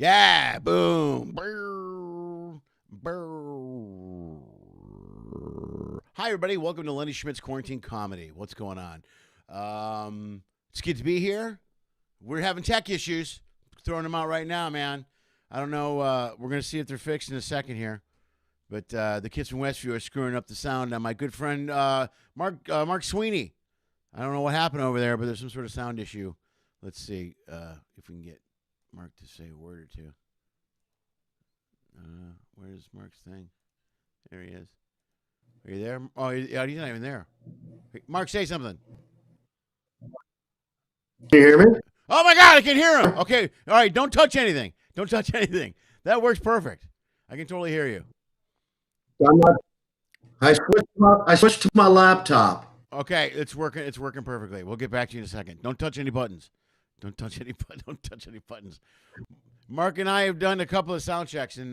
Yeah, boom. Brr, brr. Hi, everybody. Welcome to Lenny Schmidts Quarantine Comedy. What's going on? It's good to be here. We're having tech issues. Throwing them out right now, man. I don't know. We're going to see if they're fixed in a second here. But the kids from Westview are screwing up the sound. Now, my good friend Mark Sweeney. I don't know what happened over there, but there's some sort of sound issue. Let's see if we can get Mark to say a word or two. Where's Mark's thing? There he is. Are you there? Oh, he's not even there. Mark, say something. Can you hear me? Oh, my God, I can hear him. Okay, all right, don't touch anything. Don't touch anything. That works perfect. I can totally hear you. I switched to my laptop. Okay, it's working. It's working perfectly. We'll get back to you in a second. Don't touch any buttons. Don't touch any buttons. Mark and I have done a couple of sound checks, and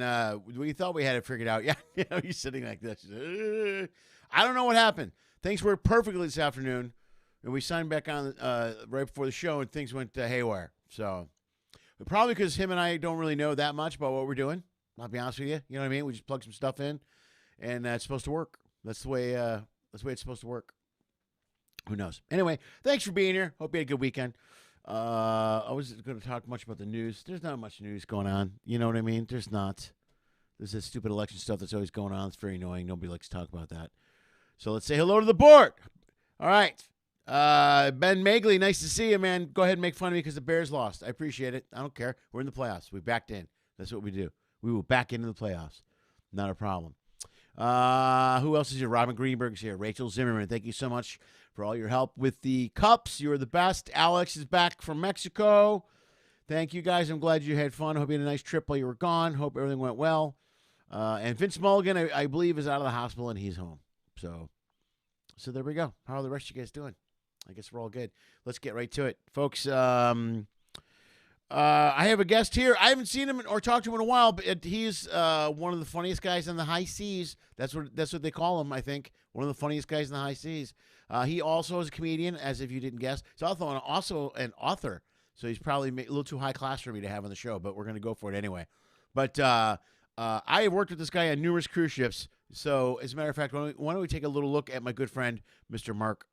we thought we had it figured out. Yeah, he's sitting like this. I don't know what happened. Things worked perfectly this afternoon, and we signed back on right before the show, and things went haywire. So probably because him and I don't really know that much about what we're doing. I'll be honest with you. You know what I mean? We just plug some stuff in, and it's supposed to work. That's the way it's supposed to work. Who knows? Anyway, thanks for being here. Hope you had a good weekend. I wasn't going to talk much about the news. There's not much news going on. You know what I mean? There's not. There's this stupid election stuff that's always going on. It's very annoying. Nobody likes to talk about that. So let's say hello to the board. All right. Ben Magley, nice to see you, man. Go ahead and make fun of me because the Bears lost. I appreciate it. I don't care. We're in the playoffs. We backed in. That's what we do. We will back into the playoffs. Not a problem. Who else is here? Robin Greenberg's here. Rachel Zimmerman, thank you so much for all your help with the cups. You are the best. Alex is back from Mexico. Thank you, guys. I'm glad you had fun. Hope you had a nice trip while you were gone. Hope everything went well. And Vince Mulligan, I believe, is out of the hospital and he's home. So there we go. How are the rest of you guys doing? I guess we're all good. Let's get right to it. Folks, I have a guest here. I haven't seen him or talked to him in a while, but he's one of the funniest guys on the high seas. That's what they call him, I think. One of the funniest guys in the high seas. He also is a comedian, as if you didn't guess. He's also an author, so he's probably a little too high class for me to have on the show, but we're going to go for it anyway. But I have worked with this guy on numerous cruise ships. So, as a matter of fact, why don't we take a little look at my good friend, Mr. Mark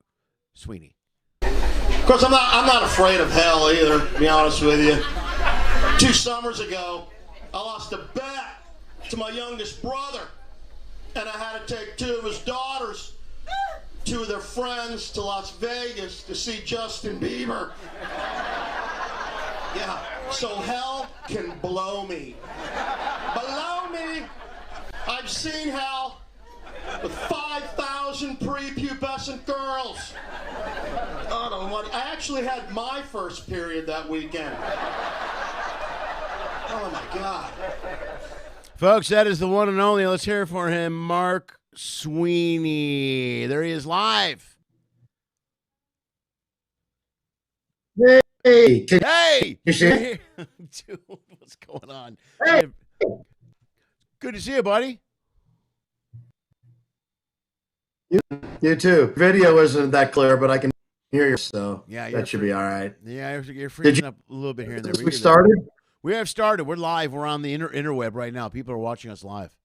Sweeney. Of course, I'm not afraid of hell either, to be honest with you. 2 summers ago, I lost a bet to my youngest brother, and I had to take 2 of his daughters, 2 of their friends, to Las Vegas to see Justin Bieber. Yeah, so hell can blow me. Below me, I've seen hell with 5,000 prepubescent girls. I actually had my first period that weekend. Oh my God. Folks, that is the one and only. Let's hear it for him, Mark Sweeney. There he is live. Hey. Hey. Dude, What's going on? Hey. Good to see you, buddy. You too. Video isn't that clear, but I can hear you, so yeah, that should be all right. Yeah, you're freezing up a little bit here and there. We started? We have started. We're live. We're on the interweb right now. People are watching us live.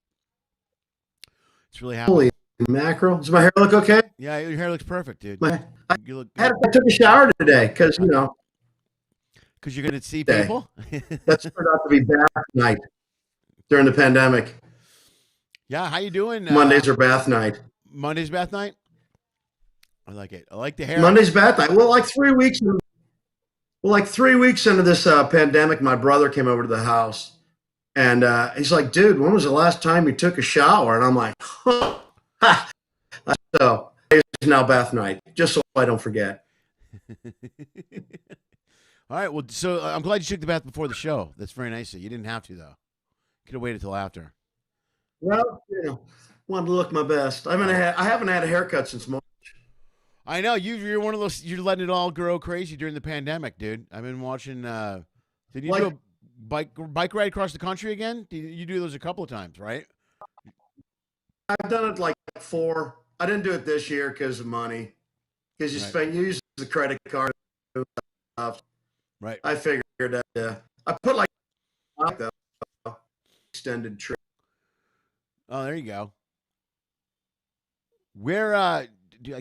It's really happening. Holy mackerel. Does my hair look okay? Yeah, your hair looks perfect, dude. I look took a shower today because, because you're going to see people? That's turned out to be bath night during the pandemic. Yeah, how you doing? Mondays are bath night. Monday's bath night? I like it. I like the hair. Monday's bath night. Well, like 3 weeks into this pandemic, my brother came over to the house, and he's like, "Dude, when was the last time you took a shower?" And I'm like, "Huh." So it's now bath night, just so I don't forget. All right. Well, so I'm glad you took the bath before the show. That's very nice of you. You didn't have to, though. Could have waited till after. Well, wanted to look my best. I haven't had a haircut since March. I know you're one of those. You're letting it all grow crazy during the pandemic, dude. I've been watching. Did you do a bike ride across the country again? You do those a couple of times, right? I've done it like 4. I didn't do it this year because of money. Because you use the credit card and stuff. Right. I figured that I put like though. extended trip. Oh, there you go. Where I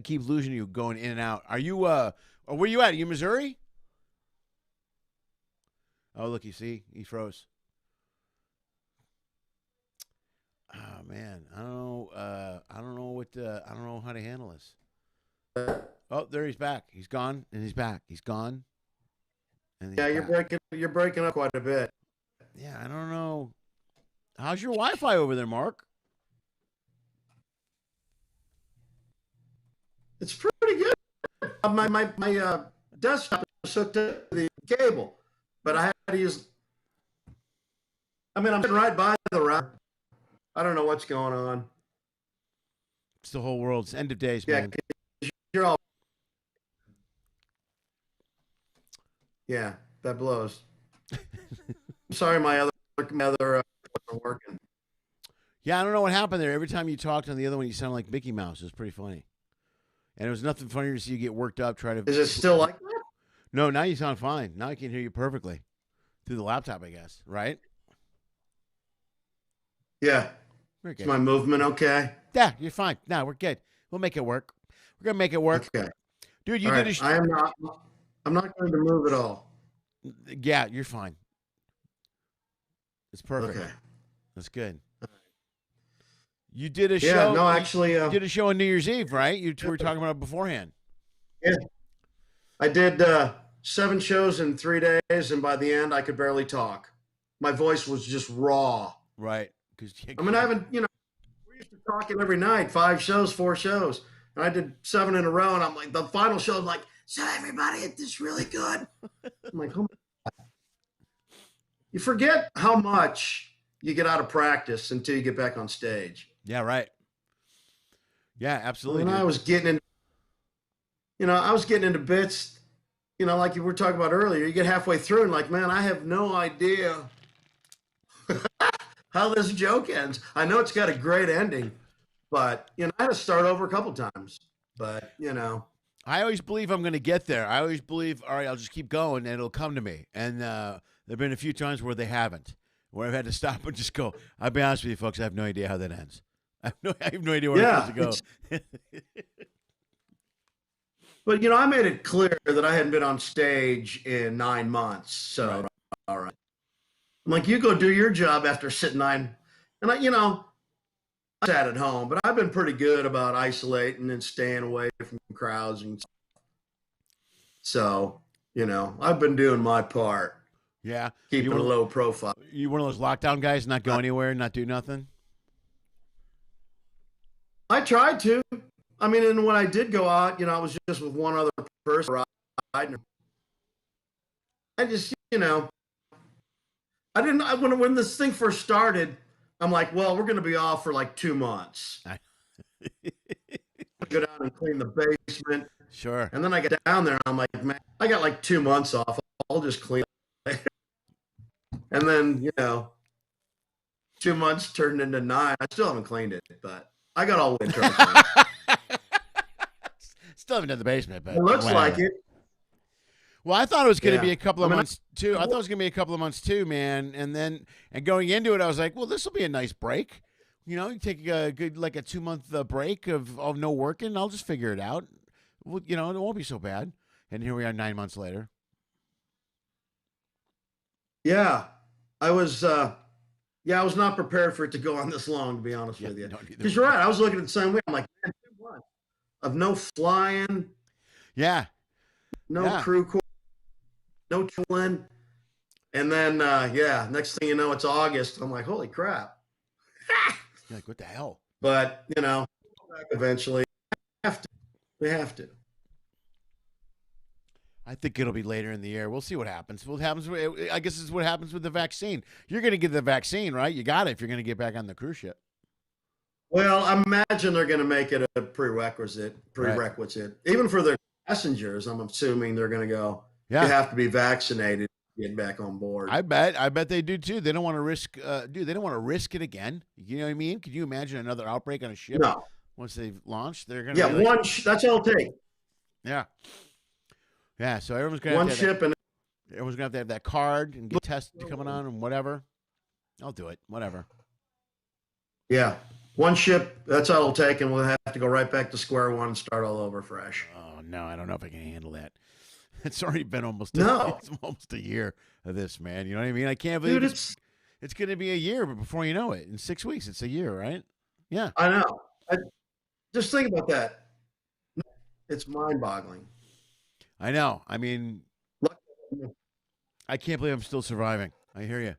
keep losing you going in and out. Are you where you at? Are you in Missouri? Oh, look, you see? He froze. Oh man, I don't know I don't know how to handle this. Oh, there he's back. He's gone and he's back. He's gone. And he's You're breaking up quite a bit. Yeah, I don't know. How's your Wi-Fi over there, Mark? It's pretty good. My desktop is hooked up to the cable, but I had to use. I mean, I'm sitting right by the router. I don't know what's going on. It's the whole world. It's end of days, Yeah, man. you're all. Yeah, that blows. I'm sorry, my other wasn't working. Yeah, I don't know what happened there. Every time you talked on the other one, you sounded like Mickey Mouse. It was pretty funny. And it was nothing funnier to see you get worked up, try to. Is it still like that? No, now you sound fine. Now I can hear you perfectly through the laptop, I guess. Right? Yeah. We're Is good. my movement okay? Yeah, you're fine. No, we're good. We'll make it work. We're gonna make it work, Okay. dude. You All did right. a. I am not. I'm not going to move at all. Yeah, you're fine. It's perfect. Okay. That's good. You did a Yeah. show. No, actually. You did a show on New Year's Eve, right? You two were talking about it beforehand. Yeah. I did 7 shows in 3 days, and by the end, I could barely talk. My voice was just raw. Right. Because I mean, I haven't. We used to talking every night, 5 shows, 4 shows, and I did 7 in a row, and I'm like, the final show, I'm like, so everybody, it's this really good. I'm like, oh my God. You forget how much you get out of practice until you get back on stage. Yeah. Right. Yeah. Absolutely. When I was getting into bits, like you were talking about earlier, you get halfway through and like, man, I have no idea how this joke ends. I know it's got a great ending, but I had to start over a couple times. But I always believe I'm going to get there. I always believe, all right, I'll just keep going and it'll come to me. And there have been a few times where they haven't, where I've had to stop and just go. I'll be honest with you, folks. I have no idea how that ends. I have no idea where it's supposed to go. But I made it clear that I hadn't been on stage in 9 months. So, Right. All right. I'm like, you go do your job after sitting 9. And I sat at home, but I've been pretty good about isolating and staying away from crowds and stuff. So, I've been doing my part. Yeah. Keeping a low profile. You one of those lockdown guys, not go anywhere, not do nothing? I tried to. I mean, and when I did go out, I was just with one other person riding. I just, I didn't. When this thing first started, I'm like, well, we're going to be off for like 2 months. Go down and clean the basement. Sure. And then I get down there, and I'm like, man, I got like 2 months off. I'll just clean it. And then, 2 months turned into 9. I still haven't cleaned it, but I got all winter. Still haven't done the basement, but It looks whatever. like it. Well, I thought it was going to be Yeah. a couple of months too. I thought it was going to be a couple of months too, man. And going into it, I was like, well, this will be a nice break. You take a good, like a 2-month break of no working. I'll just figure it out. Well, it won't be so bad. And here we are 9 months later. Yeah, I was not prepared for it to go on this long, to be honest with you. Because you're right. I was looking at the same way. I'm like, man, 2 months of no flying. Yeah. No crew corps, no chilling. And then, next thing you know, it's August. I'm like, holy crap. You're like, what the hell? But, eventually we have to. I think it'll be later in the year. We'll see what happens. I guess it's what happens with the vaccine. You're going to get the vaccine, right? You got it if you're going to get back on the cruise ship. Well, I imagine they're going to make it a prerequisite. Right. Even for their passengers, I'm assuming they're going to go, you have to be vaccinated to get back on board. I bet they do too. They don't want to risk, they don't want to risk it again. You know what I mean? Could you imagine another outbreak on a ship? No. Once they've launched, they're going to. Yeah, that's all it'll take. Yeah. Yeah, so everyone's going to one ship everyone's going to have that card and get tested coming on and whatever. I'll do it. Whatever. Yeah. One ship, that's all it'll take, and we'll have to go right back to square one and start all over fresh. Oh no, I don't know if I can handle that. It's already been No. it's almost a year of this, man. You know what I mean? I can't believe Dude, it's going to be a year, but before you know it, in 6 weeks, it's a year, right? Yeah, I know. Just think about that. It's mind-boggling. I know. I mean, Luckily, I can't believe I'm still surviving. I hear you.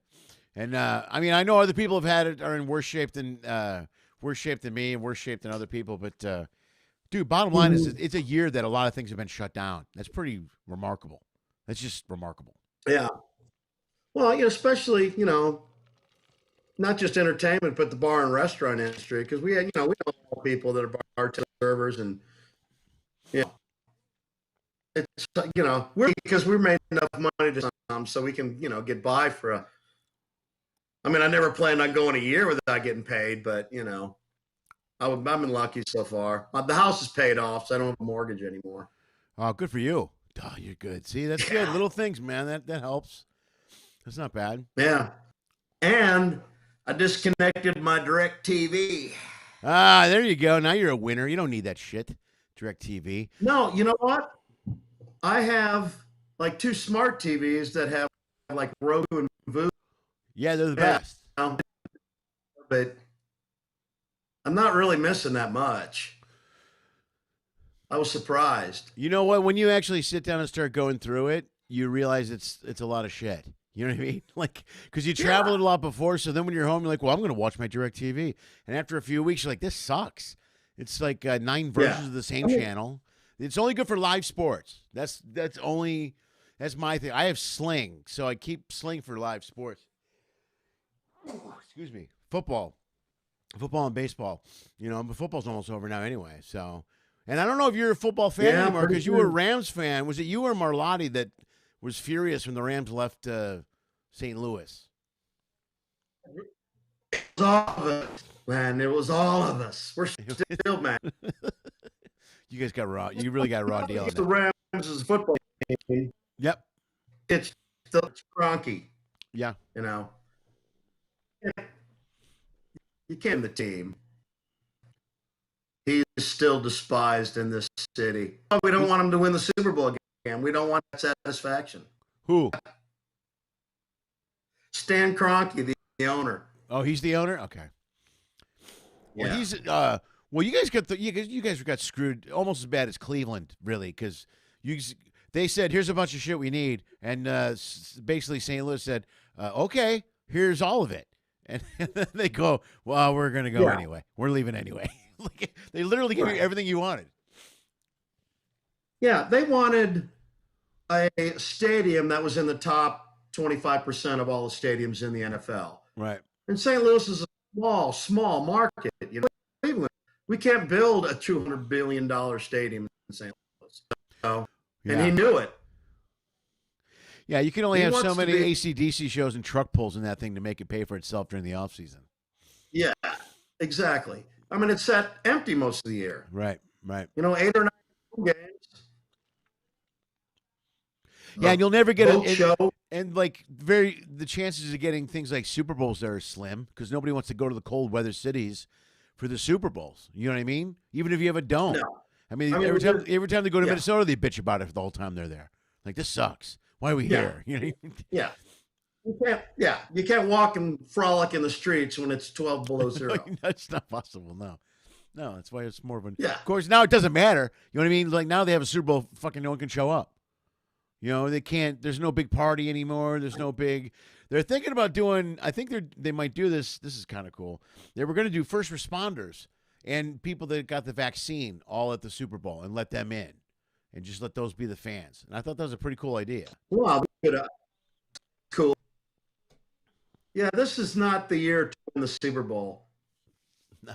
And I mean, I know other people have had it are in worse shape than me and worse shape than other people. But dude, bottom line is it's a year that a lot of things have been shut down. That's pretty remarkable. That's just remarkable. Yeah. Well, especially, not just entertainment, but the bar and restaurant industry, because we know people that are bartenders, servers, and it's because we're made enough money to so we can get by for a. I mean, I never planned on going a year without getting paid, but I've been lucky so far. The house is paid off, so I don't have a mortgage anymore. Oh, good for you. Oh, you're good. See, that's good. Little things, man. That helps. That's not bad. Yeah. And I disconnected my DirecTV. Ah, there you go. Now you're a winner. You don't need that shit. DirecTV. No, you know what? I have like 2 smart TVs that have like Roku and Vudu. Yeah, they're the best. But I'm not really missing that much. I was surprised. You know what? When you actually sit down and start going through it, you realize it's a lot of shit. You know what I mean? Like, because you traveled a lot before, so then when you're home, you're like, well, I'm going to watch my DirecTV. And after a few weeks, you're like, this sucks. It's like 9 versions of the same channel. It's only good for live sports. That's my thing. I have Sling, so I keep Sling for live sports. Excuse me. Football and baseball. But football's almost over now anyway. So, and I don't know if you're a football fan anymore because you were a Rams fan. Was it you or Marlotti that was furious when the Rams left St. Louis? It was all of us, man. It was all of us. We're still mad. You guys got raw. You really got a raw deal. The Rams is a football team. Yep. It's Kroenke. Yeah. You can't the team. He's still despised in this city. We don't want him to win the Super Bowl again. We don't want that satisfaction. Who? Stan Kroenke, the owner. Oh, he's the owner? Okay. Well, Yeah. he's well, you guys got screwed almost as bad as Cleveland, really, because they said here's a bunch of shit we need, and basically St. Louis said, okay, here's all of it, and they go, well, we're gonna go anyway. We're leaving anyway. Like, they literally gave you everything you wanted. Yeah, they wanted a stadium that was in the top 25% of all the stadiums in the NFL. Right. And St. Louis is a small market. Cleveland, we can't build a $200 billion stadium in St. Louis. So, and he knew it. Yeah, you can only have so many AC/DC shows and truck pulls in that thing to make it pay for itself during the off season. Yeah, exactly. I mean, it's sat empty most of the year. Right. 8 or 9 games. Yeah, and you'll never get a show. And like the chances of getting things like Super Bowls there are slim because nobody wants to go to the cold weather cities for the Super Bowls. You know what I mean? Even if you have a dome. No. I mean every time they go to Minnesota, they bitch about it for the whole time they're there. Like, this sucks. Why are we here? You know? Yeah. You can't walk and frolic in the streets when it's 12 below zero. That's not possible. No, that's why it's more of an. Yeah. Of course, now it doesn't matter. You know what I mean? Like, now they have a Super Bowl, fucking no one can show up. They can't. There's no big party anymore. There's no big. They're thinking about doing. I think they might do this. This is kind of cool. They were going to do first responders and people that got the vaccine all at the Super Bowl and let them in, and just let those be the fans. And I thought that was a pretty cool idea. Wow, cool. Yeah, this is not the year to win the Super Bowl. No.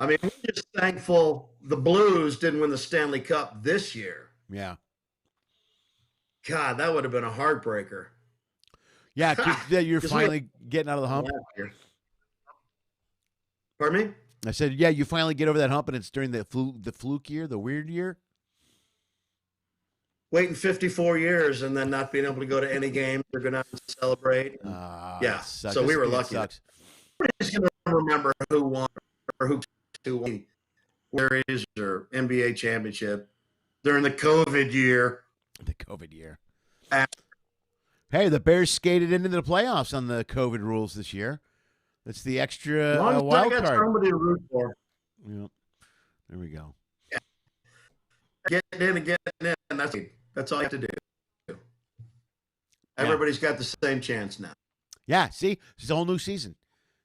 I mean, we're just thankful the Blues didn't win the Stanley Cup this year. Yeah. God, that would have been a heartbreaker. Yeah, you're finally getting out of the hump. Pardon me? I said, yeah, you finally get over that hump, and it's during the fluke year, the weird year. Waiting 54 years and then not being able to go to any game. They're going to celebrate. So we were lucky. remember who won or who won Series or NBA championship during the COVID year. The COVID year. Hey, the Bears skated into the playoffs on the COVID rules this year. That's the extra wild card. Somebody to root for. Yeah. There we go. Yeah. Getting in and getting in. That's all you have to do. Everybody's got the same chance now. Yeah, see? It's a whole new season.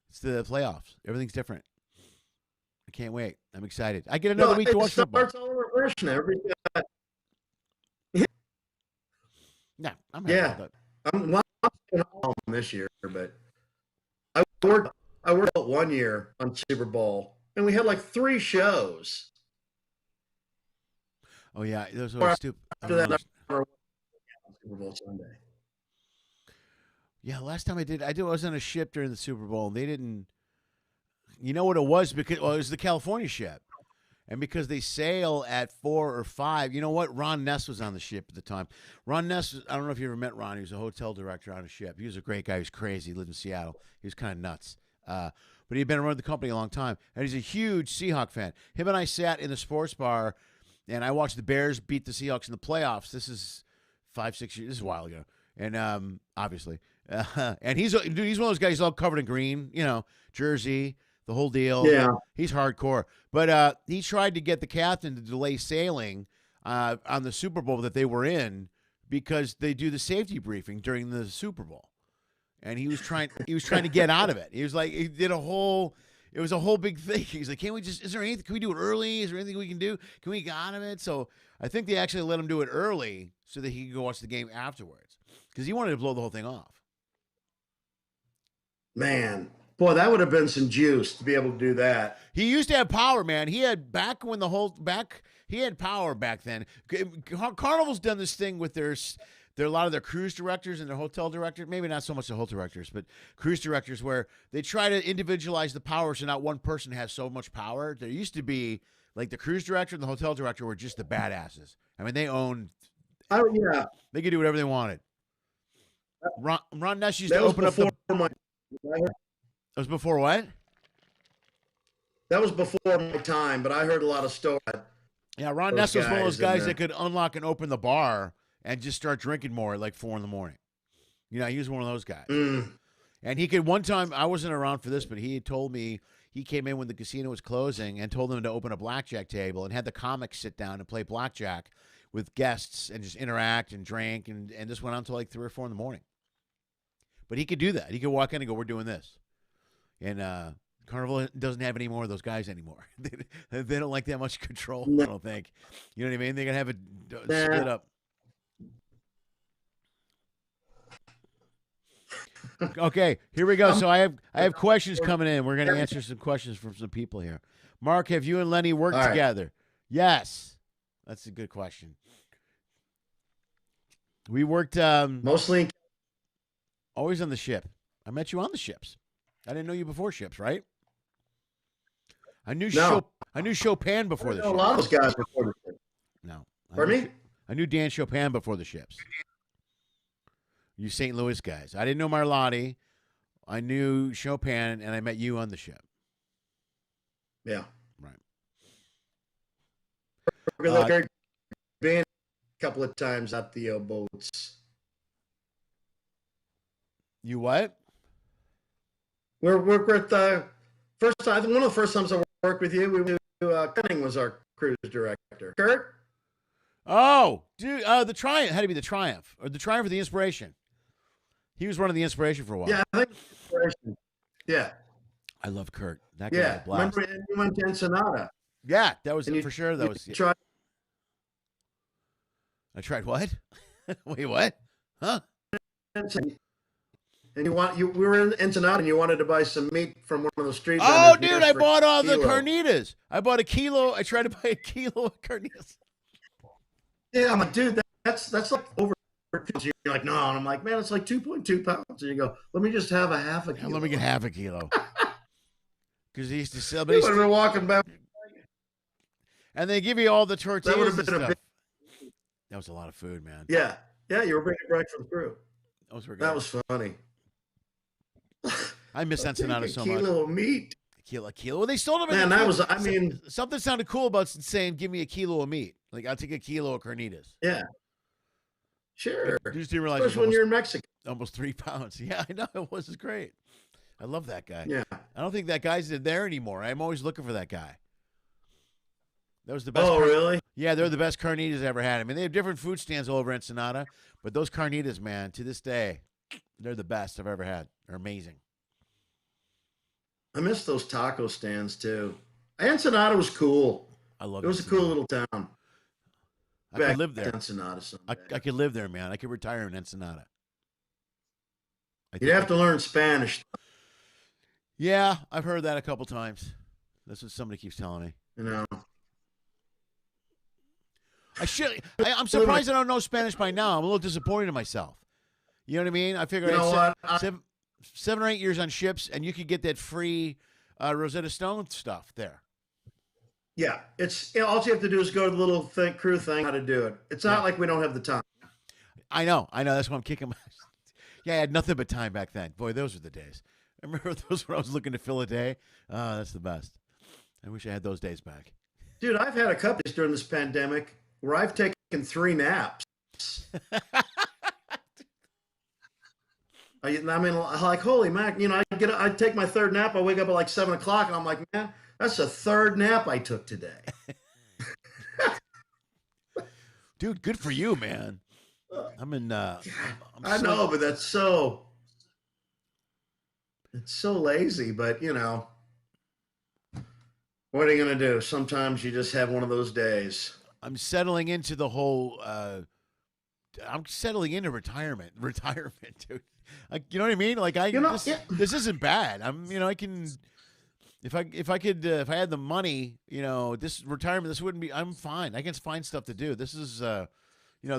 It's the playoffs. Everything's different. I can't wait. I'm excited. I get another week to watch football. It's all in reverse now. Yeah, I'm happy about that. I'm home this year, but I worked 1 year on Super Bowl, and we had like 3 shows. Oh yeah, those are stupid. After that, Super Bowl Sunday. Yeah, last time I was on a ship during the Super Bowl, and they didn't. You know what it was? Because it was the California ship, and because they sail at 4 or 5. You know what? Ron Ness was on the ship at the time. Ron Ness, I don't know if you ever met Ron. He was a hotel director on a ship. He was a great guy. He was crazy. He lived in Seattle. He was kind of nuts. But he'd been around the company a long time, and he's a huge Seahawk fan. Him and I sat in the sports bar, and I watched the Bears beat the Seahawks in the playoffs. This is 5, 6 years. This is a while ago, and obviously, and he's one of those guys all covered in green, jersey, the whole deal. Yeah, he's hardcore. But he tried to get the captain to delay sailing on the Super Bowl that they were in because they do the safety briefing during the Super Bowl. And he was trying to get out of it. He was like, it was a whole big thing. He's like, can we do it early? Is there anything we can do? Can we get out of it? So I think they actually let him do it early so that he could go watch the game afterwards because he wanted to blow the whole thing off. Man, boy, that would have been some juice to be able to do that. He used to have power, man. He had he had power back then. Carnival's done this thing with a lot of their cruise directors and their hotel directors, maybe not so much the hotel directors, but cruise directors, where they try to individualize the power so not one person has so much power. There used to be, like, the cruise director and the hotel director were just the badasses. I mean, they owned. Oh, yeah. They could do whatever they wanted. Ron Ness used to open up That was before what? That was before my time, but I heard a lot of stories. Yeah, Ron Ness was one of those guys that could unlock and open the bar and just start drinking more at like 4 a.m. He was one of those guys. And he could, one time, I wasn't around for this, but he had told me he came in when the casino was closing and told them to open a blackjack table and had the comics sit down and play blackjack with guests and just interact and drink. And this went on until like 3 or 4 a.m. But he could do that. He could walk in and go, we're doing this. And Carnival doesn't have any more of those guys anymore. They don't like that much control, I don't think. You know what I mean? They're going to have it split up. Okay, here we go. So I have questions coming in. We're going to answer some questions from some people here. Mark, have you and Lenny worked together? Yes. That's a good question. We worked mostly always on the ship. I met you on the ships. I didn't know you before ships, right? I knew Chopin before the ships. A lot of those guys before the ships. No. Pardon me? I knew Dan Chopin before the ships. You St. Louis guys. I didn't know Marlotti. I knew Chopin, and I met you on the ship. Yeah. Right. Been a couple of times at the boats. You what? We're with first time. One of the first times I worked with you, Cunning was our cruise director. Kurt. Oh, dude, the Triumph had to be the Triumph or the Inspiration. He was running the Inspiration for a while. Yeah, I think Inspiration. Yeah. I love Kurt. That guy was a blast. Remember you went to Ensenada? Yeah, that was for sure. That was. I tried what? Wait, what? Huh? And we were in Ensenada, and you wanted to buy some meat from one of the street vendors. Oh, dude, I bought all the carnitas. I bought a kilo. I tried to buy a kilo of carnitas. Yeah, I'm like, dude, that's like over. You're like, no, and I'm like, man, it's like 2.2 pounds. And you go, let me just have a half a kilo. Let me get half a kilo. Because he used to sell. When we're walking back, and they give you all the tortillas. That would have been and stuff. That was a lot of food, man. Yeah, you were bringing breakfast through. Those were good. That was funny. I miss Ensenada so much. A kilo of meat. A kilo. Well, they sold them. Man, that was, I mean. Something sounded cool about saying, give me a kilo of meat. Like, I'll take a kilo of carnitas. Yeah. Sure. You just didn't realize especially when you're in Mexico. Almost 3 pounds. Yeah, I know. It was great. I love that guy. Yeah. I don't think that guy's there anymore. I'm always looking for that guy. That was the best. Oh, really? Yeah, they're the best carnitas I ever had. I mean, they have different food stands all over Ensenada, but those carnitas, man, to this day, they're the best I've ever had. They're amazing. I miss those taco stands, too. Ensenada was cool. I love it. It was Ensenada. A cool little town. I could live there. Ensenada someday. I could live there, man. I could retire in Ensenada. You'd have to learn Spanish. Yeah, I've heard that a couple times. That's what somebody keeps telling me. You know. I'm surprised I don't know Spanish by now. I'm a little disappointed in myself. You know what I mean? I figured seven or 8 years on ships, and you could get that free Rosetta Stone stuff there. Yeah, all you have to do is go to the little crew thing, how to do it. It's not like we don't have the time. I know. That's why I'm kicking my. Yeah, I had nothing but time back then. Boy, those were the days. I remember those when I was looking to fill a day. Oh, that's the best. I wish I had those days back. Dude, I've had a couple days during this pandemic where I've taken 3 naps. I mean, like, holy mac, I take my 3rd nap. I wake up at like 7 o'clock, and I'm like, man, that's the 3rd nap I took today. Dude, good for you, man. I know, but it's so lazy, but what are you going to do? Sometimes you just have one of those days. I'm settling into the whole, I'm settling into retirement, dude. Like, you know what I mean? Like this isn't bad. I can, if I had the money, this retirement, this wouldn't be, I'm fine. I can find stuff to do. This is, the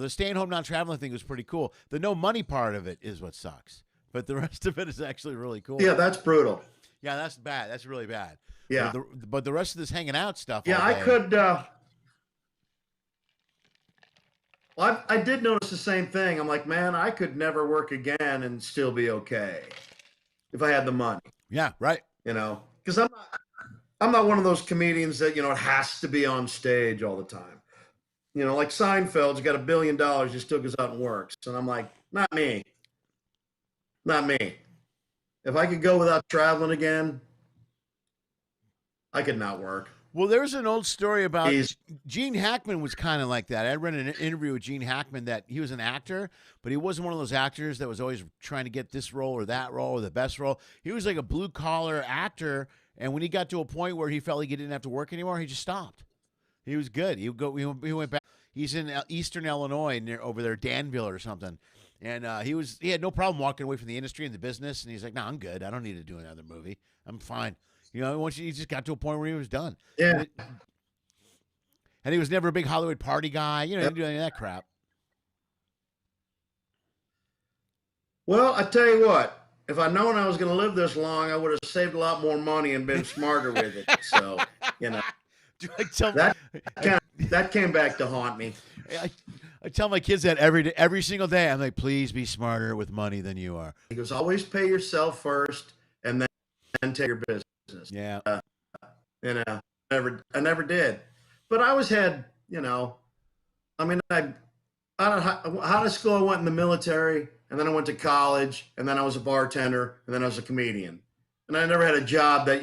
staying home, not traveling thing was pretty cool. The no money part of it is what sucks, but the rest of it is actually really cool. Yeah, that's brutal. Yeah, that's bad. That's really bad. Yeah. But the rest of this hanging out stuff. Yeah, I could, I did notice the same thing. I'm like, man, I could never work again and still be okay if I had the money. Yeah, right. Because I'm not one of those comedians that, it has to be on stage all the time. Like Seinfeld's got $1 billion, he still goes out and works. And I'm like, not me. Not me. If I could go without traveling again, I could not work. Well, there's an old story about Gene Hackman was kind of like that. I read an interview with Gene Hackman that he was an actor, but he wasn't one of those actors that was always trying to get this role or that role or the best role. He was like a blue-collar actor, and when he got to a point where he felt like he didn't have to work anymore, he just stopped. He was good. He went back. He's in eastern Illinois, over there, Danville or something. And he had no problem walking away from the industry and the business, and he's like, no, I'm good. I don't need to do another movie. I'm fine. Once he just got to a point where he was done. Yeah. And he was never a big Hollywood party guy. He didn't do any of that crap. Well, I tell you what, if I'd known I was going to live this long, I would have saved a lot more money and been smarter with it. So, that came back to haunt me. I tell my kids that every single day. I'm like, please be smarter with money than you are. He goes, always pay yourself first and then take your business. Yeah. I never did. But I always had, out of school, I went in the military, and then I went to college, and then I was a bartender, and then I was a comedian. And I never had a job that,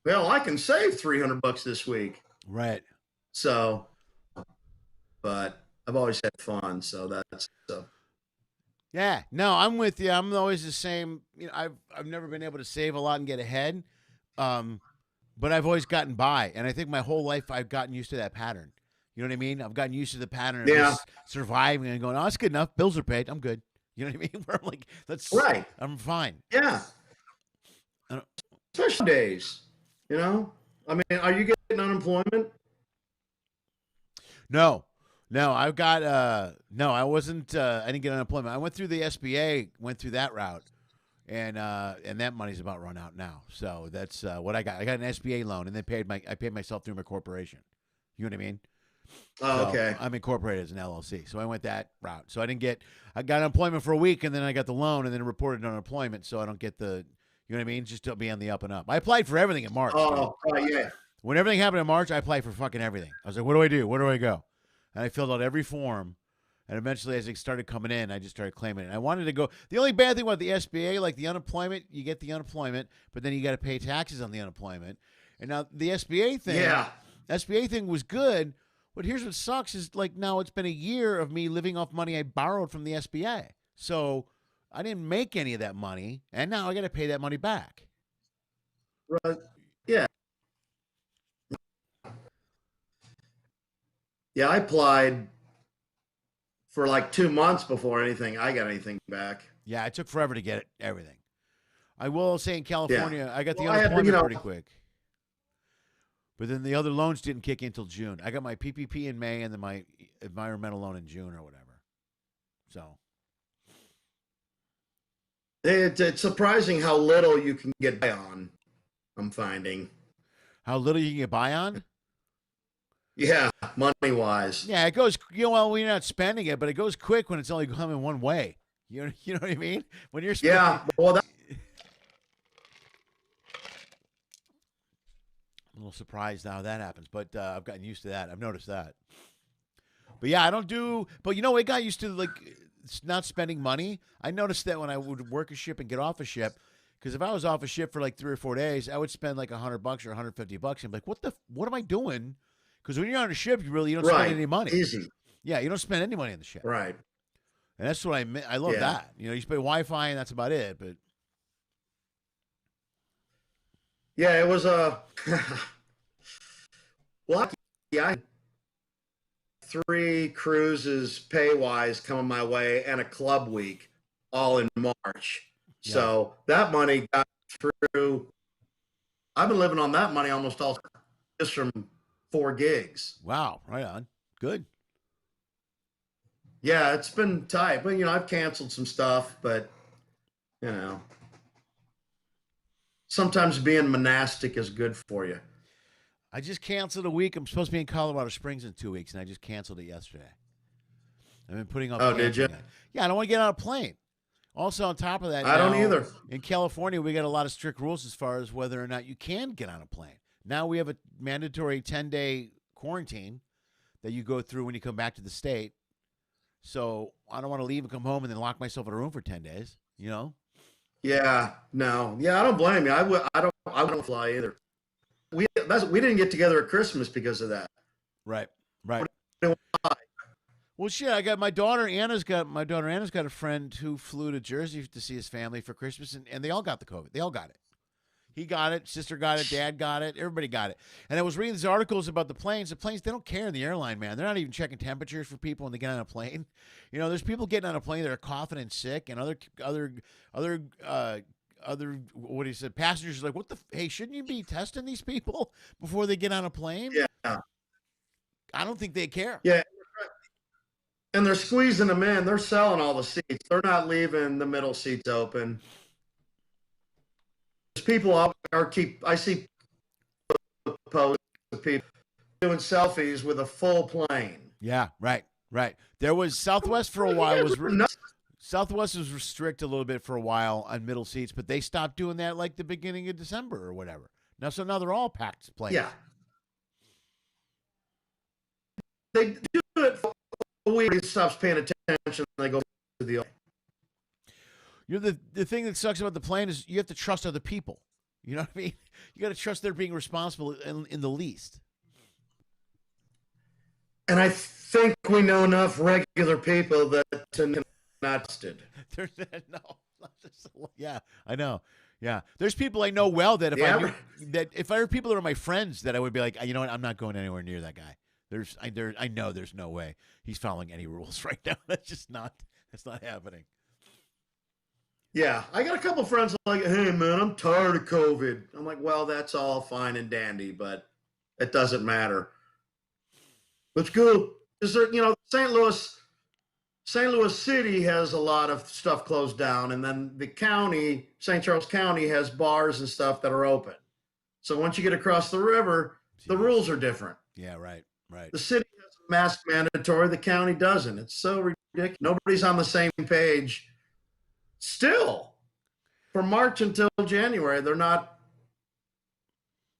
I can save $300 this week. Right. So, but I've always had fun. So that's so. Yeah, no, I'm with you. I'm always the same. I've never been able to save a lot and get ahead, but I've always gotten by, and I think my whole life I've gotten used to that pattern. You know what I mean? I've gotten used to the pattern of just surviving and going, "Oh, it's good enough. Bills are paid. I'm good." You know what I mean? Where I'm like, "That's right. I'm fine." Yeah. Especially days. Are you getting unemployment? No, I've got I wasn't. I didn't get unemployment. I went through the SBA, went through that route, and that money's about run out now. So that's what I got. I got an SBA loan, and then I paid myself through my corporation. You know what I mean? Oh, so okay. I'm incorporated as an LLC, so I went that route. So I got unemployment for a week, and then I got the loan, and then reported unemployment, so I don't get the You know what I mean? Just to be on the up and up. I applied for everything in March. Oh, yeah. When everything happened in March, I applied for fucking everything. I was like, what do I do? Where do I go? And I filled out every form. And eventually, as it started coming in, I just started claiming it. And I wanted to go. The only bad thing about the SBA, like the unemployment, you get the unemployment, but then you got to pay taxes on the unemployment. And now the SBA thing was good. But here's what sucks is like now it's been a year of me living off money I borrowed from the SBA. So I didn't make any of that money, and now I got to pay that money back. Right. Yeah. Yeah, I applied for like 2 months before I got anything back. Yeah, it took forever to get everything. I will say in California, I got the Well, unemployment pretty quick. But then the other loans didn't kick in until June. I got my PPP in May and then my environmental loan in June or whatever. So it's surprising how little you can get by on, I'm finding. How little you can get by on? Yeah, money-wise. Yeah, it goes, well, we're not spending it, but it goes quick when it's only coming one way. You know what I mean? When you're spending, yeah, well, I'm a little surprised how that happens, but I've gotten used to that. I've noticed that. But yeah, I don't do. But you know, I got used to like not spending money. I noticed that when I would work a ship and get off a ship, because if I was off a ship for like 3 or 4 days, I would spend like $100 or $150. I'm like, what am I doing? Because when you're on a ship, you don't spend any money. Easy. Yeah, you don't spend any money on the ship. Right. And that's what I love that. You know, you spend Wi-Fi and that's about it. But yeah, it was a lucky. I had 3 cruises pay-wise coming my way and a club week all in March. Yeah. So that money got through. I've been living on that money almost all just from 4 gigs. Wow, right on. Good. Yeah, it's been tight. But, I've canceled some stuff, but, sometimes being monastic is good for you. I just canceled a week. I'm supposed to be in Colorado Springs in 2 weeks, and I just canceled it yesterday. I've been putting off. Oh, did you? Yeah, I don't want to get on a plane. Also, on top of that, I don't either. In California, we got a lot of strict rules as far as whether or not you can get on a plane. Now we have a mandatory 10-day quarantine that you go through when you come back to the state. So I don't want to leave and come home and then lock myself in a room for 10 days, Yeah, no. Yeah, I don't blame you. I don't fly either. We didn't get together at Christmas because of that. Right. Well, shit, I got my daughter Anna's got a friend who flew to Jersey to see his family for Christmas, and they all got the COVID. They all got it. He got it, sister got it, dad got it, everybody got it. And I was reading these articles about the planes. The planes, they don't care in the airline, man. They're not even checking temperatures for people when they get on a plane. There's people getting on a plane that are coughing and sick, and other what he said, passengers are like, hey, shouldn't you be testing these people before they get on a plane? Yeah. I don't think they care. Yeah. And they're squeezing them in. They're selling all the seats. They're not leaving the middle seats open. There's people I see posts of people doing selfies with a full plane. Yeah, right. There was Southwest for a while. Southwest was restricted a little bit for a while on middle seats, but they stopped doing that like the beginning of December or whatever. Now they're all packed planes. Yeah. They do it for a week. It stops paying attention. They go to the. The thing that sucks about the plane is you have to trust other people. You know what I mean? You got to trust they're being responsible in the least. And I think we know enough regular people that to not stood. Yeah, I know. Yeah, there's people I know well that if I were people that are my friends, that I would be like, you know what, I'm not going anywhere near that guy. I know there's no way he's following any rules right now. That's not happening. Yeah, I got a couple friends like, hey, man, I'm tired of COVID. I'm like, well, that's all fine and dandy, but it doesn't matter. Let's go. Is there, St. Louis City has a lot of stuff closed down, and then the county, St. Charles County, has bars and stuff that are open. So once you get across the river, the rules are different. Yeah, right. The city has a mask mandatory, the county doesn't. It's so ridiculous. Nobody's on the same page. Still. from March until January, they're not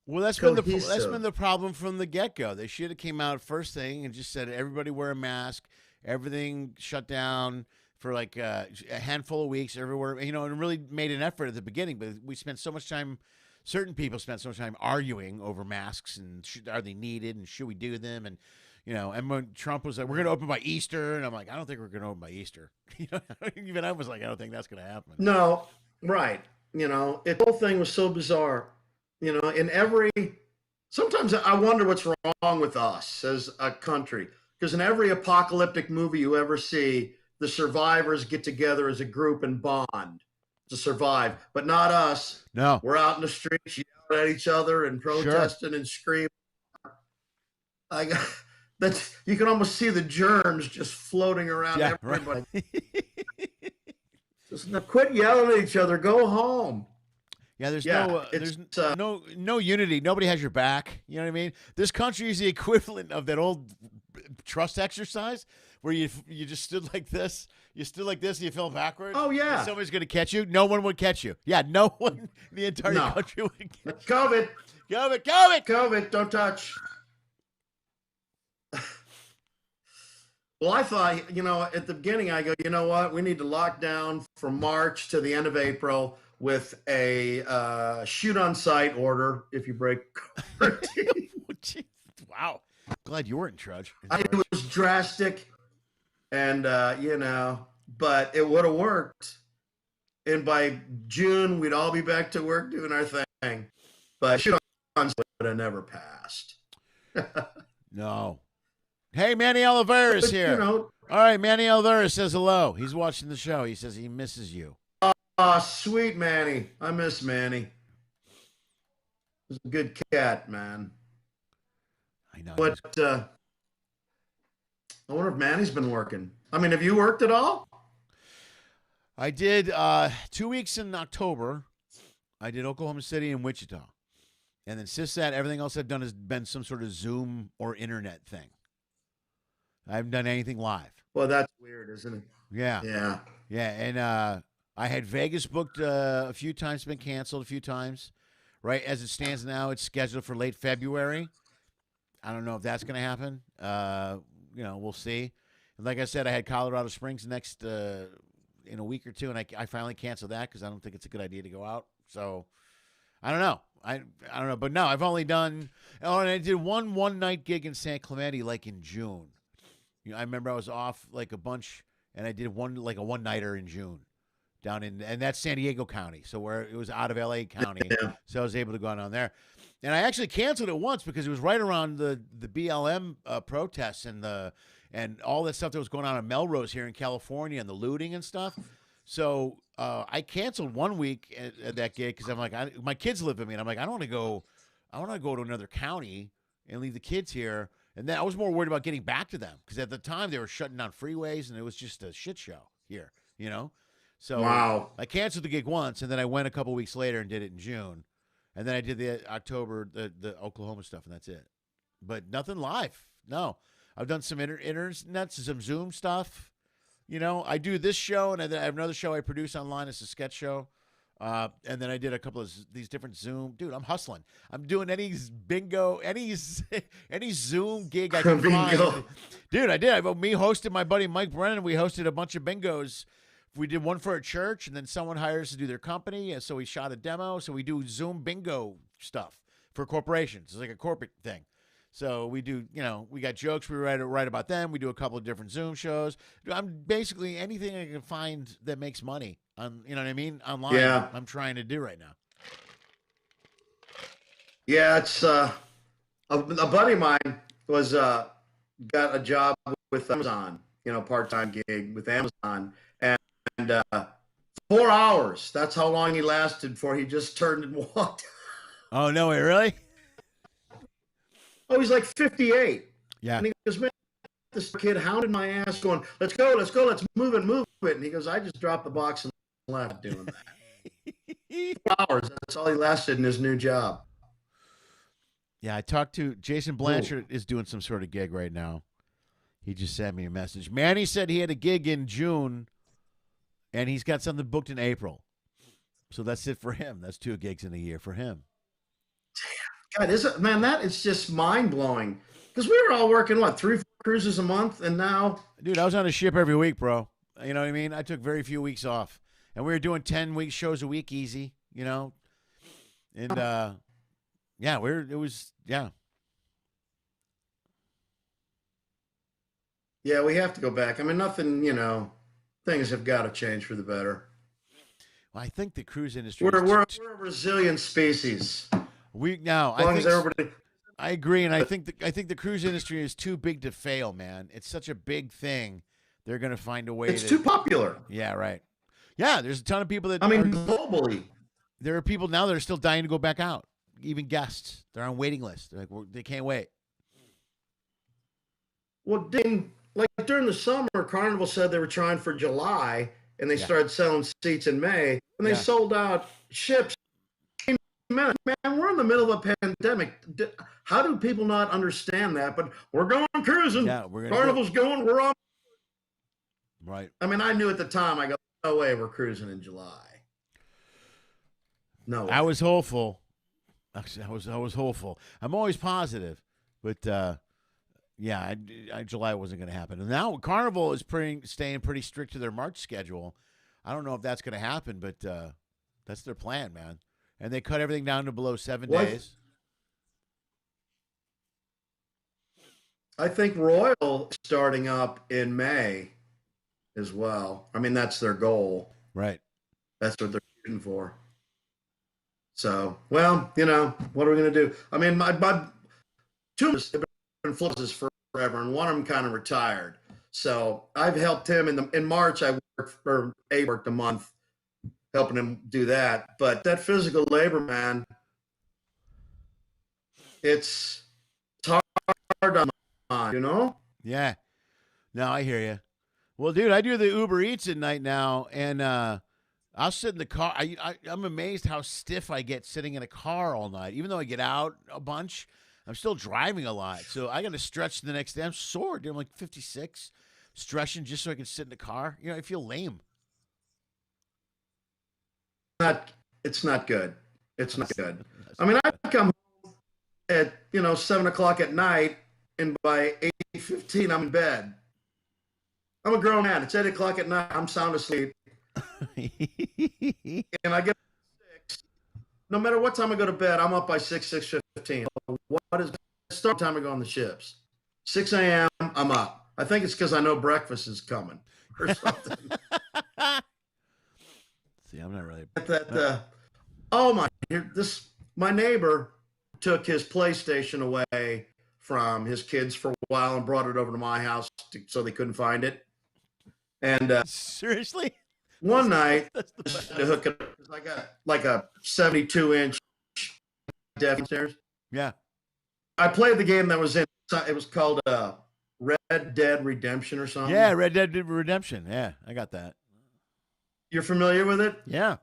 Well, that's cohesive. been the problem from the get go. They should have came out first thing and just said everybody wear a mask, everything shut down for like a handful of weeks everywhere. You know, and really made an effort at the beginning. But we spent so much time. Certain people spent so much time arguing over masks and are they needed and should we do them and you know. And when Trump was like, "We're going to open by Easter," and I'm like, "I don't think we're going to open by Easter." You know, even I was like, "I don't think that's going to happen." No, right. You know, the whole thing was so bizarre. You know, sometimes I wonder what's wrong with us as a country. Because in every apocalyptic movie you ever see, the survivors get together as a group and bond to survive, but not us. No, We're out in the streets yelling at each other and protesting and screaming. I got that's you can almost see the germs just floating around everybody. Right. Just quit yelling at each other. Go home. Yeah, there's no unity. Nobody has your back. You know what I mean? This country is the equivalent of that old trust exercise where you just stood like this. You stood like this and you fell backwards. Oh yeah, and somebody's gonna catch you. No one would catch you. Yeah, no one in the entire country would catch you. COVID. COVID. Don't touch. Well, I thought, you know, at the beginning, I go, you know what? We need to lock down from March to the end of April with a shoot on sight order if you break quarantine. Wow. Glad you weren't in charge. It was drastic and, you know, but it would have worked. And by June, we'd all be back to work doing our thing. But shoot on sight would have never passed. No. Hey, Manny Oliveira's here. You know, all right, Manny Oliveira says hello. He's watching the show. He says he misses you. Sweet Manny. I miss Manny. He's a good cat, man. I know. But I wonder if Manny's been working. I mean, have you worked at all? I did 2 weeks in October. I did Oklahoma City and Wichita. And then since that, everything else I've done has been some sort of Zoom or internet thing. I haven't done anything live. Well, that's weird, isn't it? Yeah. And I had Vegas booked a few times, been canceled a few times. Right as it stands now, it's scheduled for late February. I don't know if that's going to happen. You know, we'll see. And like I said, I had Colorado Springs next in a week or two, and I finally canceled that because I don't think it's a good idea to go out. So I don't know. I don't know. But no, I've only done. Oh, and I did one night gig in San Clemente like in June. You know, I remember I was off like a bunch, and I did one nighter in June, down in, and that's San Diego County, so where it was out of LA County, so I was able to go down there, and I actually canceled it once because it was right around the BLM protests and all that stuff that was going on in Melrose here in California and the looting and stuff. So I canceled 1 week at that gig because I'm like, my kids live with me, and I'm like, I don't want to go to another county and leave the kids here. And then I was more worried about getting back to them because at the time they were shutting down freeways and it was just a shit show here, you know? So wow. I canceled the gig once and then I went a couple weeks later and did it in June. And then I did the October, the Oklahoma stuff, and that's it. But nothing live. No. I've done some internet, some Zoom stuff. You know, I do this show and then I have another show I produce online. It's a sketch show. And then I did a couple of these different Zoom. Dude, I'm hustling. I'm doing any bingo, any Zoom gig I can find. Dude, I did. Me hosted my buddy Mike Brennan. We hosted a bunch of bingos. We did one for a church, and then someone hired us to do their company, and so we shot a demo. So we do Zoom bingo stuff for corporations. It's like a corporate thing. So we do, you know, we got jokes we write about them. We do a couple of different Zoom shows. I'm basically anything I can find that makes money on, you know what I mean, online. Yeah. I'm trying to do right now. Yeah, it's a buddy of mine was got a job with Amazon, you know, part-time gig with Amazon, and 4 hours. That's how long he lasted before he just turned and walked. Oh no way, really? Oh, he's like 58. Yeah. And he goes, man, this kid hounded my ass going, let's go, let's move it. And he goes, I just dropped the box and left doing that. 4 hours. That's all he lasted in his new job. Yeah, I talked to Jason Blanchard is doing some sort of gig right now. He just sent me a message. Manny said he had a gig in June, and he's got something booked in April. So that's it for him. That's 2 gigs in a year for him. God, that is just mind blowing. Because we were all working, 3-4 cruises a month, and now. Dude, I was on a ship every week, bro. You know what I mean? I took very few weeks off. And we were doing 10-week shows a week easy, you know? And, yeah, yeah. Yeah, we have to go back. I mean, nothing, things have got to change for the better. Well, I think the cruise industry. We're a resilient species. I agree, and I think the cruise industry is too big to fail, man. It's such a big thing. They're going to find a way. It's too popular. Yeah, right. Yeah, there's a ton of people that. Globally, there are people now that are still dying to go back out. Even guests, they're on waiting lists. They're like, they can't wait. Well, during the summer, Carnival said they were trying for July, and they started selling seats in May, and they sold out ships. Man, we're in the middle of a pandemic. How do people not understand that? But we're going cruising. Yeah, Carnival's going. We're on. Right. I mean, I knew at the time. I go, no way, we're cruising in July. No way. I was hopeful. Actually, I was hopeful. I'm always positive, but yeah, July wasn't going to happen. And now Carnival is staying pretty strict to their March schedule. I don't know if that's going to happen, but that's their plan, man. And they cut everything down to below 7 days. I think Royal is starting up in May as well. I mean, that's their goal. Right. That's what they're shooting for. So, well, what are we going to do? I mean, my 2 of us have been flippers forever, and one of them kind of retired. So I've helped him in March. I worked a month helping him do that. But that physical labor, man, it's hard on my mind, Yeah. No, I hear you. Well, dude, I do the Uber Eats at night now, and I'll sit in the car. I'm amazed how stiff I get sitting in a car all night. Even though I get out a bunch, I'm still driving a lot. So I got to stretch the next day. I'm sore, dude. I'm like 56, stretching just so I can sit in the car. I feel lame. It's not good. It's not good. I mean, I come home at 7 o'clock at night, and by 8:15 I'm in bed. I'm a grown man. It's 8 o'clock at night. I'm sound asleep, and I get 6. No matter what time I go to bed, I'm up by 6:15. What is the start time I go on the ships? 6 a.m. I'm up. I think it's because I know breakfast is coming or something. See, I'm not really. My neighbor took his PlayStation away from his kids for a while and brought it over to my house so they couldn't find it. And seriously, one night to hook it up, I got like a 72-inch deck downstairs. Yeah, I played the game that was in. It was called Red Dead Redemption or something. Yeah, Red Dead Redemption. Yeah, I got that. You're familiar with it? Yeah.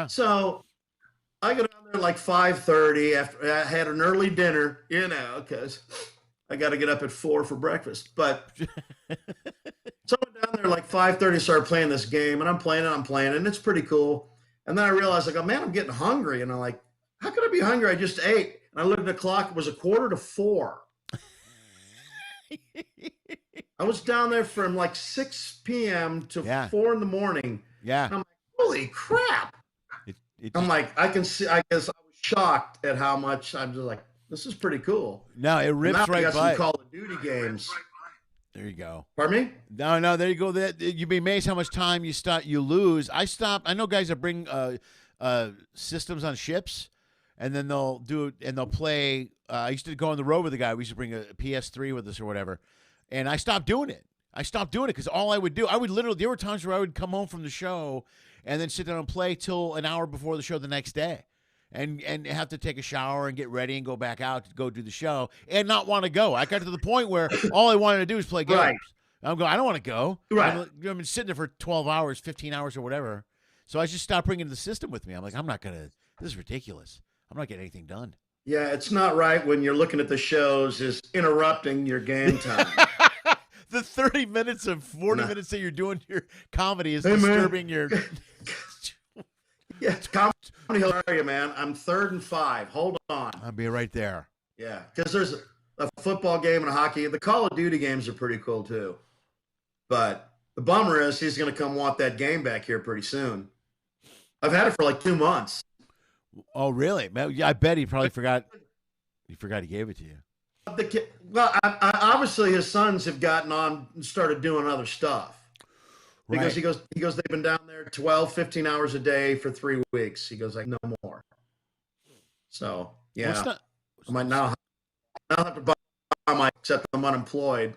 So I go down there like 5:30 after I had an early dinner, because I got to get up at 4 for breakfast. But so I went down there like 5:30, started playing this game, and I'm playing it, and it's pretty cool. And then I realized, man, I'm getting hungry. And I'm like, how could I be hungry? I just ate. And I looked at the clock. It was 3:45. I was down there from like 6 p.m. to 4 in the morning. Yeah. And I'm like, holy crap. I'm like, I guess I was shocked at how much. I'm just like, this is pretty cool. No, it rips right by. I got some Call of Duty games. There you go. Pardon me? No, there you go. You'd be amazed how much time you lose. I know guys that bring systems on ships, and then they'll do it, and they'll play. I used to go on the road with a guy. We used to bring a PS3 with us or whatever, and I stopped doing it. Because all I would do, there were times where I would come home from the show and then sit down and play till an hour before the show the next day, and have to take a shower and get ready and go back out to go do the show and not want to go. I got to the point where all I wanted to do was play games. Right. I'm going, I don't want to go. Right. I've been sitting there for 12 hours, 15 hours or whatever. So I just stopped bringing the system with me. I'm like, this is ridiculous. I'm not getting anything done. Yeah, it's not right when you're looking at the shows is interrupting your game time. The 30 minutes of 40 minutes that you're doing your comedy is disturbing your. Yeah, it's Comedy Hill area, man. I'm 3rd and 5. Hold on. I'll be right there. Yeah, because there's a football game and a hockey. The Call of Duty games are pretty cool too. But the bummer is he's going to come want that game back here pretty soon. I've had it for like 2 months. Oh, really? Yeah, I bet he probably forgot. He forgot he gave it to you. Well, obviously his sons have gotten on and started doing other stuff. Because he goes, they've been down there 12, 15 hours a day for 3 weeks. He goes, like, no more. So, yeah. I might now have to buy my, except I'm unemployed.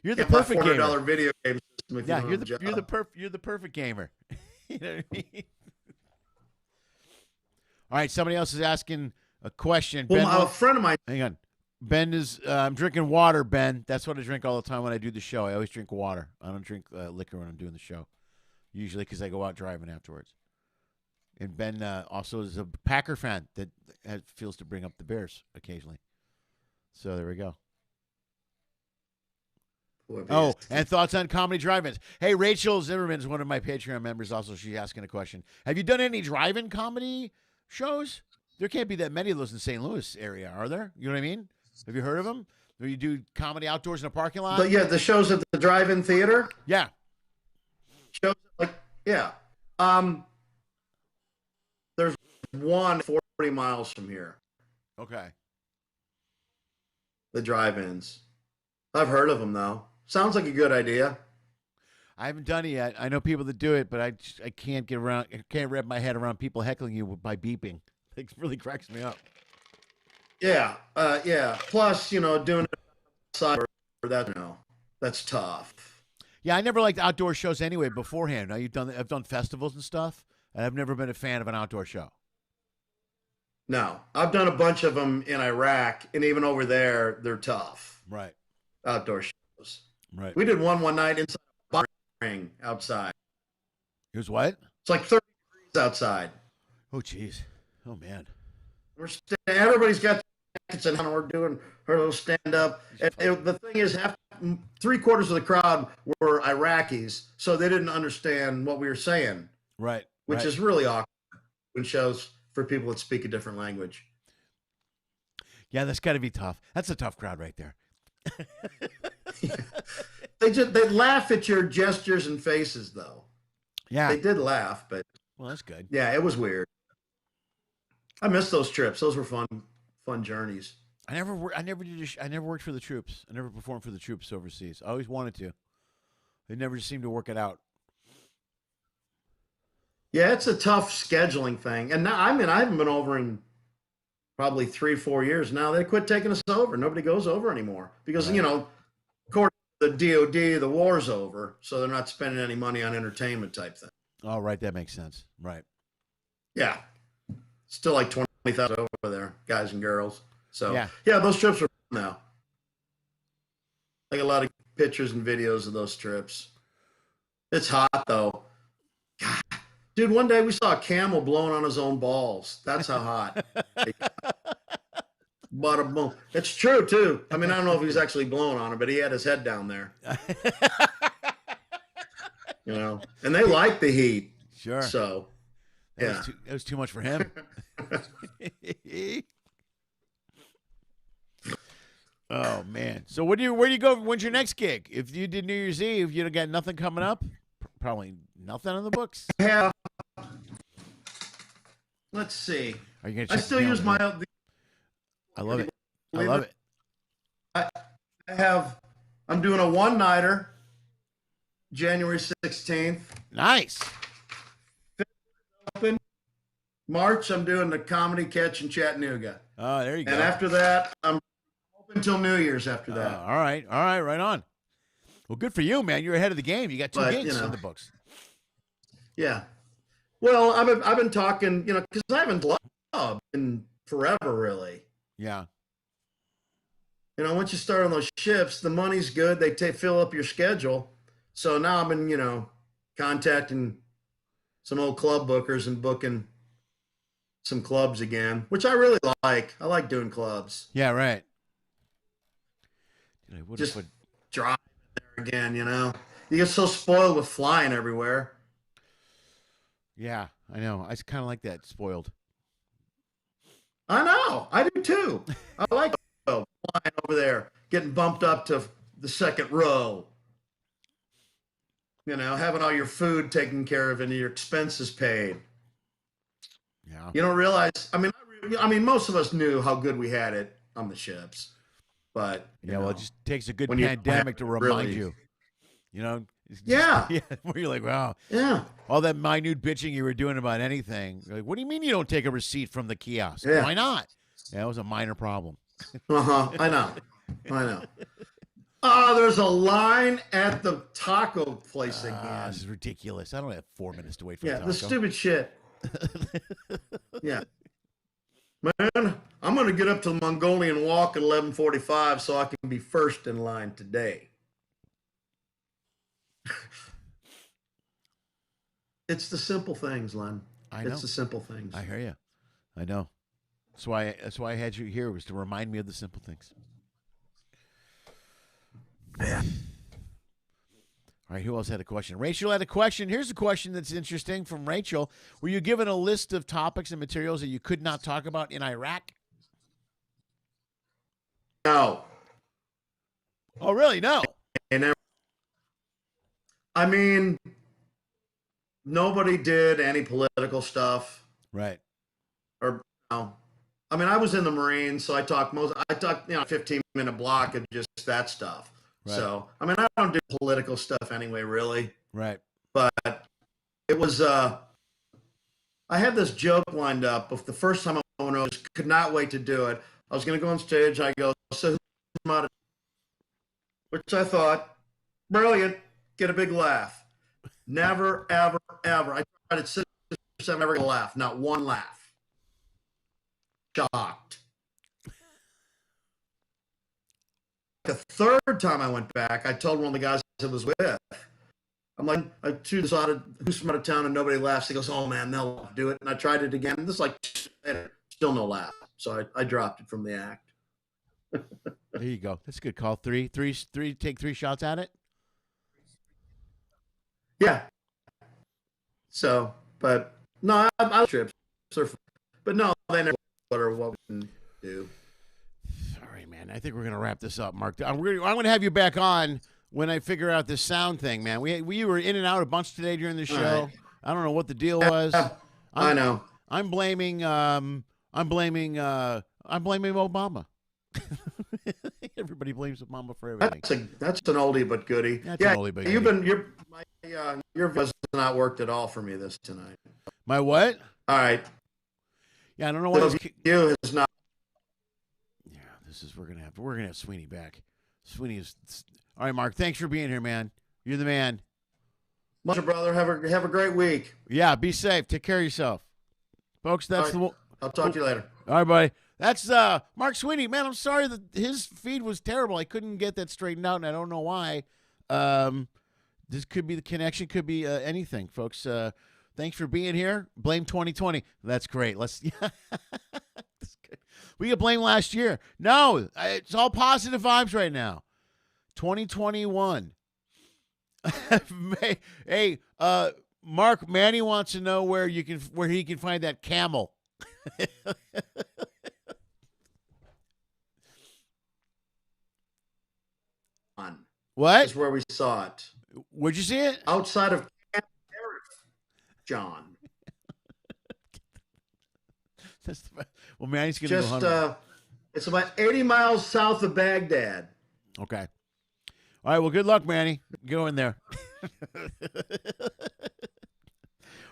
You're the perfect gamer. $400 video game system. Yeah, you're the perfect gamer. You know what I mean? All right, somebody else is asking a question. Well, a friend of mine. Hang on. Ben is, I'm drinking water, Ben. That's what I drink all the time when I do the show. I always drink water. I don't drink liquor when I'm doing the show, usually because I go out driving afterwards. And Ben also is a Packer fan that feels to bring up the Bears occasionally. So there we go. Oh, and thoughts on comedy drive-ins. Hey, Rachel Zimmerman is one of my Patreon members also. She's asking a question. Have you done any drive-in comedy shows? There can't be that many of those in the St. Louis area, are there? You know what I mean? Have you heard of them? Where you do comedy outdoors in a parking lot? But yeah, the shows at the drive-in theater? Yeah. Shows yeah. There's one 40 miles from here. Okay. The drive-ins. I've heard of them, though. Sounds like a good idea. I haven't done it yet. I know people that do it, but I can't get around. I can't wrap my head around people heckling you by beeping. It really cracks me up. Yeah, yeah. Plus, doing it outside or that, that's tough. Yeah, I never liked outdoor shows anyway beforehand. Now I've done festivals and stuff, and I've never been a fan of an outdoor show. No, I've done a bunch of them in Iraq, and even over there, they're tough. Right. Outdoor shows. Right. We did one night inside a boxing ring outside. Here's what? It's like 30 degrees outside. Oh, jeez. Oh, man. Everybody's got jackets and we're doing her little stand-up. The thing is, 3/4 of the crowd were Iraqis, so they didn't understand what we were saying. Right. Which is really awkward when shows for people that speak a different language. Yeah, that's got to be tough. That's a tough crowd right there. They laugh at your gestures and faces, though. Yeah. They did laugh, but well, that's good. Yeah, it was weird. I miss those trips. Those were fun journeys. I never worked for the troops. I never performed for the troops overseas. I always wanted to. They never just seemed to work it out. Yeah, it's a tough scheduling thing. And now, I haven't been over in probably 3-4 years now. They quit taking us over. Nobody goes over anymore because, right. According to the DOD, the war's over. So they're not spending any money on entertainment type thing. Oh, right. That makes sense. Right. Yeah. Still like 20,000 over there, guys and girls. So, yeah, those trips are now. I got a lot of pictures and videos of those trips. It's hot, though. God. Dude, one day we saw a camel blowing on his own balls. That's how hot. Bada boom. It's true, too. I don't know if he was actually blowing on it, but he had his head down there. And they like the heat. Sure. So, that was too much for him. Oh, man. So where do you go? When's your next gig? If you did New Year's Eve, you got nothing coming up? Probably nothing on the books. Yeah. Let's see. Are you gonna I still use my. I love it. I love it. I'm doing a one-nighter, January 16th. Nice. Open. March, I'm doing the Comedy Catch in Chattanooga. Oh, there you go. And after that, I'm open until New Year's after that. All right, right on. Well, good for you, man. You're ahead of the game. You got two gigs in the books. Yeah. Well, I've been talking, because I haven't clubbed in forever, really. Yeah. Once you start on those shifts, the money's good. They fill up your schedule. So now I've been, contacting some old club bookers and booking some clubs again, which I really like. I like doing clubs. Yeah, right. Dude, just drive there again, You get so spoiled with flying everywhere. Yeah, I know. I kind of like that. Spoiled. I know. I do too. I like flying over there, getting bumped up to the second row. Having all your food taken care of and your expenses paid. Yeah. You don't realize. I mean, most of us knew how good we had it on the ships, but Well, it just takes a good when you pandemic to remind really- you. It's just, Yeah. where you're like, wow, Yeah. all that minute bitching you were doing about anything. You're like, what do you mean you don't take a receipt from the kiosk? Yeah. Why not? Yeah, it was a minor problem. I know. Oh, there's a line at the taco place again. This is ridiculous. I don't have 4 minutes to wait for Yeah, a taco. the stupid shit. Yeah. Man, I'm going to get up to the Mongolian Walk at 11:45 so I can be first in line today. It's the simple things, Len. I know. It's the simple things. I hear you. I know. That's why I had you here, was to remind me of the simple things. Yeah. All right, who else had a question? Rachel had a question. Here's a question that's interesting from Rachel. Were you given a list of topics and materials that you could not talk about in Iraq? No. Oh, really? No. I mean, nobody did any political stuff. Right. Or no. I mean, I was in the Marines, so I talked 15-minute block of just that stuff. Right. So, I mean, I don't do political stuff anyway, really. Right. But it was, I had this joke lined up of the first time I went over, could not wait to do it. I was going to go on stage. I go, so who's out of, which I thought, brilliant, get a big laugh. Never, ever, ever. I tried it 6 or 7, never gonna laugh. Not one laugh. Shocked. The third time I went back, I told one of the guys I was with, I'm like, I threw this who's from out of town and nobody laughs. He goes, oh man, they'll do it. And I tried it again. This is like, still no laugh. So I dropped it from the act. There you go. That's a good call. Three. Take 3 shots at it. Yeah. So, but no, I trips. But no, they never what we can do. All right, man. I think we're gonna wrap this up, Mark. I'm gonna have you back on when I figure out this sound thing, man. We were in and out a bunch today during the show. Right. I don't know what the deal was. I know. I'm blaming Obama. Everybody blames Obama for everything. That's an oldie but goodie. That's an oldie but goodie. Your voice has not worked at all for me this tonight. My what? All right. Yeah, I don't know what. You has not. Yeah, we're gonna have Sweeney back. Sweeney is. All right, Mark. Thanks for being here, man. You're the man. Much, brother. Have a great week. Yeah, be safe. Take care of yourself, folks. That's right. I'll talk to you later. All right, buddy. That's Mark Sweeney. Man, I'm sorry that his feed was terrible. I couldn't get that straightened out, and I don't know why. This could be the connection, could be anything, folks. Thanks for being here. Blame 2020. That's great. We got blamed last year. No, it's all positive vibes right now. 2021. Hey, Mark, Manny wants to know where he can find that camel. What? That's where we saw it. Where'd you see it? Outside of Camp Sheriff, John. Well, Manny's going to go home. It's about 80 miles south of Baghdad. Okay. All right. Well, good luck, Manny. Go in there.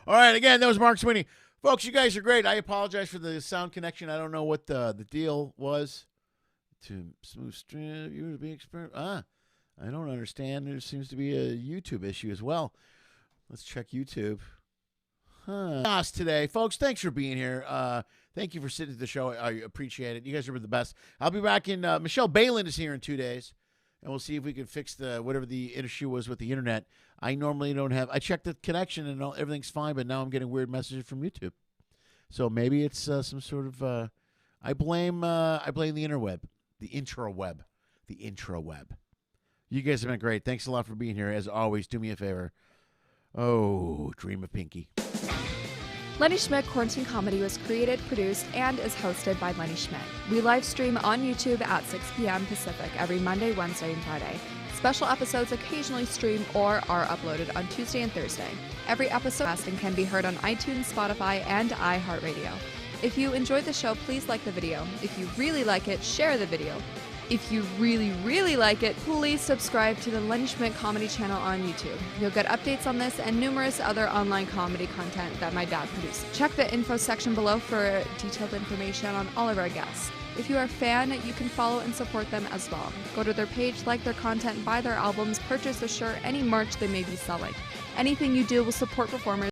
All right. Again, that was Mark Sweeney. Folks, you guys are great. I apologize for the sound connection. I don't know what the deal was. To smooth stream, you being experiment. I don't understand. There seems to be a YouTube issue as well. Let's check YouTube. Today, folks, thanks for being here. Thank you for sitting to the show. I appreciate it. You guys are the best. I'll be back in. Michelle Balin is here in 2 days, and we'll see if we can fix whatever the issue was with the internet. I normally don't have. I checked the connection and everything's fine, but now I'm getting weird messages from YouTube. So maybe it's some sort of. I blame the interweb, the intraweb. You guys have been great. Thanks a lot for being here. As always, do me a favor. Oh, dream of Pinky. Lenny Schmidt Quarantine Comedy was created, produced, and is hosted by Lenny Schmidt. We live stream on YouTube at 6 p.m. Pacific every Monday, Wednesday, and Friday. Special episodes occasionally stream or are uploaded on Tuesday and Thursday. Every episode can be heard on iTunes, Spotify, and iHeartRadio. If you enjoyed the show, please like the video. If you really like it, share the video. If you really, really like it, please subscribe to the Lenny Schmidt Comedy channel on YouTube. You'll get updates on this and numerous other online comedy content that my dad produces. Check the info section below for detailed information on all of our guests. If you are a fan, you can follow and support them as well. Go to their page, like their content, buy their albums, purchase a shirt, any merch they may be selling. Anything you do will support performers